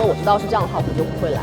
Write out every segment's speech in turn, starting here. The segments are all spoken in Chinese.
果我知道是这样的话，我可能就不会来。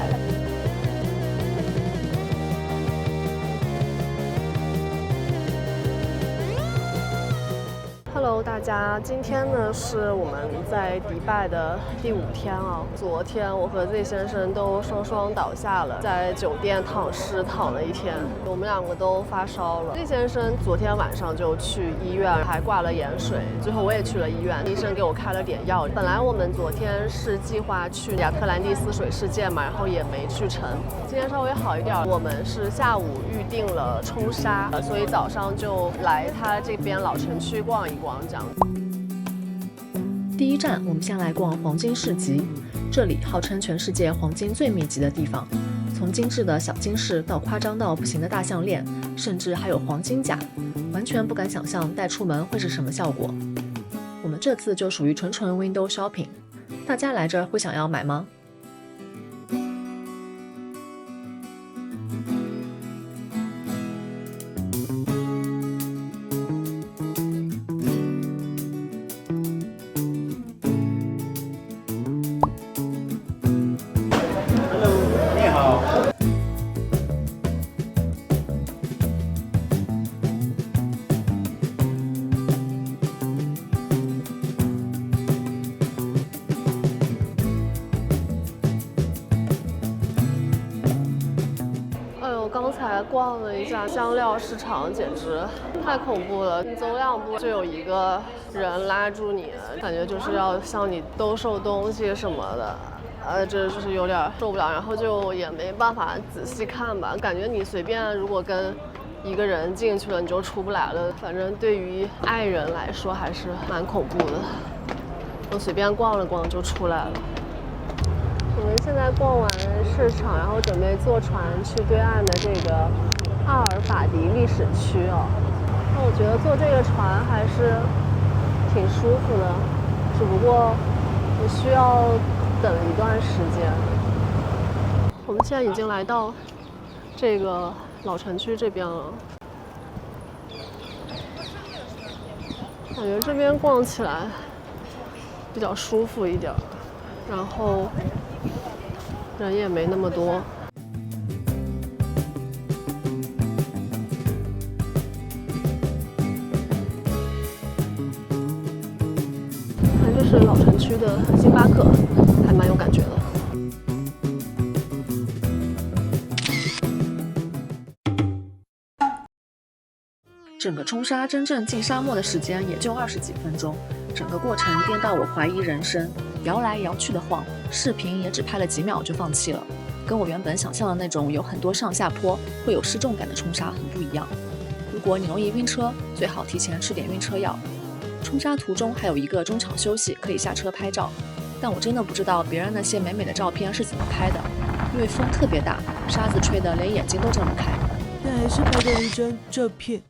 Hello， 大家，今天呢是我们在迪拜的第5天啊。昨天我和 Z 先生都双双倒下了，在酒店躺尸躺了1天，我们2个都发烧了。Z 先生昨天晚上就去医院，还挂了盐水，最后我也去了医院，医生给我开了点药。本来我们昨天是计划去亚特兰蒂斯水世界嘛，然后也没去成。今天稍微好一点，我们是下午预定了冲沙，所以早上就来他这边老城区逛一逛。第一站，我们先来逛黄金市集。这里号称全世界黄金最密集的地方，从精致的小金饰到夸张到不行的大项链，甚至还有黄金甲，完全不敢想象带出门会是什么效果。我们这次就属于纯 window shopping， 大家来这儿会想要买吗？刚才逛了一下香料市场，简直太恐怖了！你走2步就有一个人拉住你，感觉就是要向你兜售东西什么的，这就是有点受不了。然后就也没办法仔细看吧，感觉你随便如果跟一个人进去了，你就出不来了。反正对于爱人来说还是蛮恐怖的。我随便逛了逛就出来了。我们现在逛完市场，然后准备坐船去对岸的这个阿尔法迪历史区哦。那我觉得坐这个船还是挺舒服的，只不过我需要等一段时间。我们现在已经来到这个老城区这边了，感觉这边逛起来比较舒服一点，然后人也没那么多。看，这是老城区的星巴克，还蛮有感觉的。整个冲沙真正进沙漠的时间也就20几分钟，整个过程颠到我怀疑人生，摇来摇去的晃，视频也只拍了几秒就放弃了，跟我原本想象的那种有很多上下坡会有失重感的冲沙很不一样。如果你容易晕车，最好提前吃点晕车药。冲沙途中还有一个中场休息，可以下车拍照，但我真的不知道别人那些美美的照片是怎么拍的，因为风特别大，沙子吹得连眼睛都睁不开。但还是拍到了一张照片。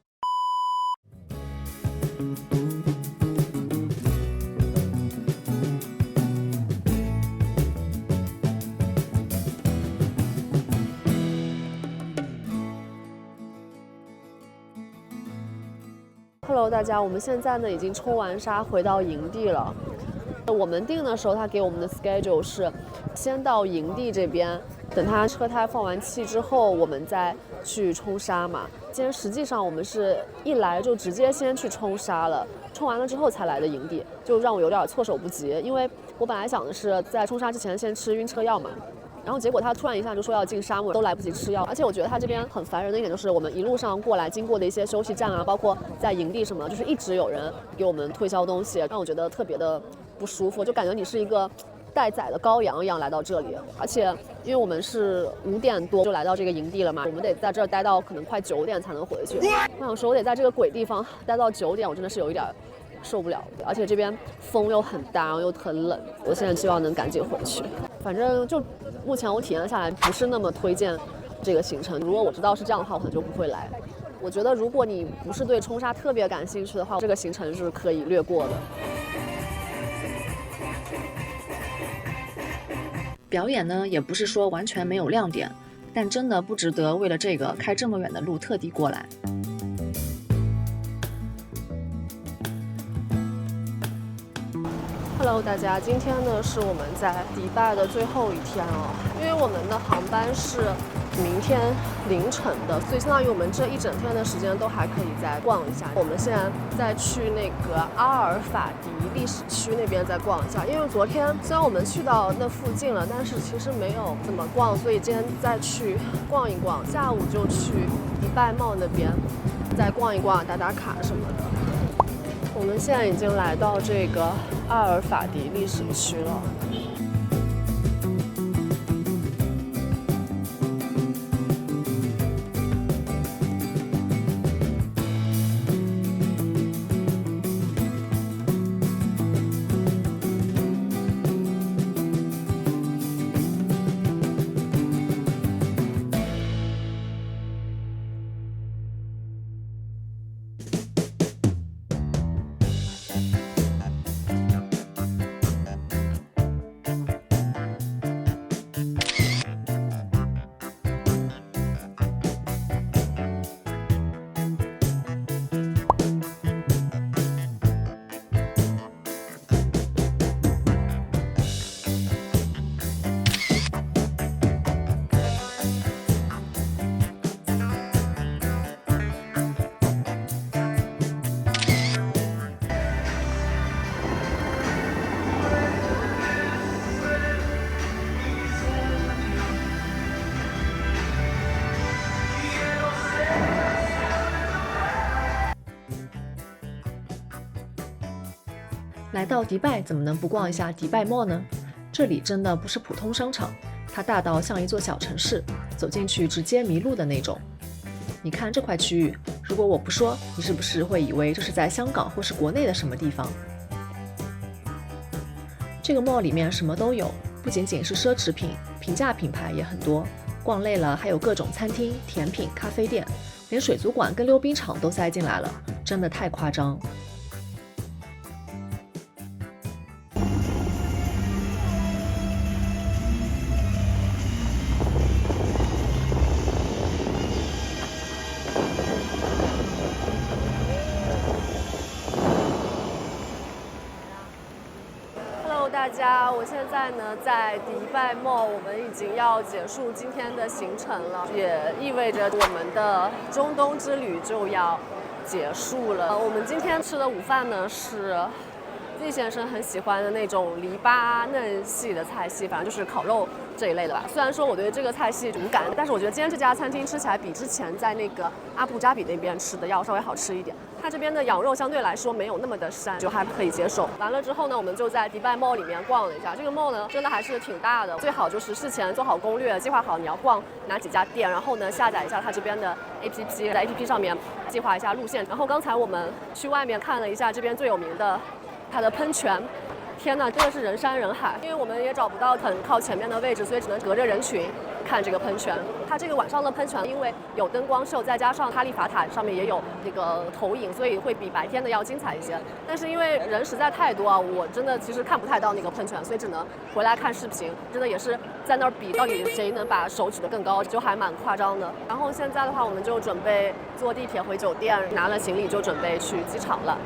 Hello， 大家，我们现在呢已经冲完沙回到营地了。我们订的时候，他给我们的 schedule 是先到营地这边，等他车胎放完气之后，我们再去冲沙嘛。今天实际上我们是一来就直接先去冲沙了，冲完了之后才来的营地，就让我有点措手不及。因为我本来想的是在冲沙之前先吃晕车药嘛。然后结果他突然一下就说要进沙漠，都来不及吃药。而且我觉得他这边很烦人的一点就是，我们一路上过来经过的一些休息站啊，包括在营地什么的，就是一直有人给我们推销东西，让我觉得特别的不舒服，就感觉你是一个待宰的羔羊一样来到这里。而且因为我们是5点多就来到这个营地了嘛，我们得在这儿待到可能快9点才能回去。我想说，我得在这个鬼地方待到9点，我真的是有一点受不了，而且这边风又很大，然后又很冷，我现在希望能赶紧回去。反正就目前我体验下来不是那么推荐这个行程，如果我知道是这样的话，我可能就不会来。我觉得如果你不是对冲沙特别感兴趣的话，这个行程是可以略过的。表演呢也不是说完全没有亮点，但真的不值得为了这个开这么远的路特地过来。Hello， 大家，今天呢是我们在迪拜的最后一天了，因为我们的航班是明天凌晨的，所以相当于我们这一整天的时间都还可以再逛一下。我们现在再去那个阿尔法迪历史区那边再逛一下，因为昨天虽然我们去到那附近了，但是其实没有怎么逛，所以今天再去逛一逛，下午就去迪拜茂那边再逛一逛，打打卡什么的。我们现在已经来到这个阿尔法迪历史区了。来到迪拜，怎么能不逛一下迪拜 Mall 呢？这里真的不是普通商场，它大到像一座小城市，走进去直接迷路的那种。你看这块区域，如果我不说，你是不是会以为这是在香港或是国内的什么地方？这个 Mall 里面什么都有，不仅仅是奢侈品，平价品牌也很多。逛累了，还有各种餐厅、甜品、咖啡店，连水族馆跟溜冰场都塞进来了，真的太夸张。大家，我现在呢在迪拜 Mall， 我们已经要结束今天的行程了，也意味着我们的中东之旅就要结束了。我们今天吃的午饭呢是Z先生很喜欢的那种黎巴嫩系的菜系，反正就是烤肉这一类的吧。虽然说我对这个菜系无感，但是我觉得今天这家餐厅吃起来比之前在那个阿布扎比那边吃的要稍微好吃一点。它这边的羊肉相对来说没有那么的膻，就还可以接受。完了之后呢，我们就在迪拜 Mall 里面逛了一下。这个 Mall 呢，真的还是挺大的，最好就是事前做好攻略，计划好你要逛哪几家店，然后呢下载一下它这边的 APP， 在 APP 上面计划一下路线。然后刚才我们去外面看了一下这边最有名的它的喷泉。天呐，真的是人山人海，因为我们也找不到很靠前面的位置，所以只能隔着人群看这个喷泉。它这个晚上的喷泉，因为有灯光秀，再加上哈利法塔上面也有那个投影，所以会比白天的要精彩一些。但是因为人实在太多啊，我真的其实看不太到那个喷泉，所以只能回来看视频。真的也是在那儿比，到底谁能把手举得更高，就还蛮夸张的。然后现在的话，我们就准备坐地铁回酒店，拿了行李就准备去机场了。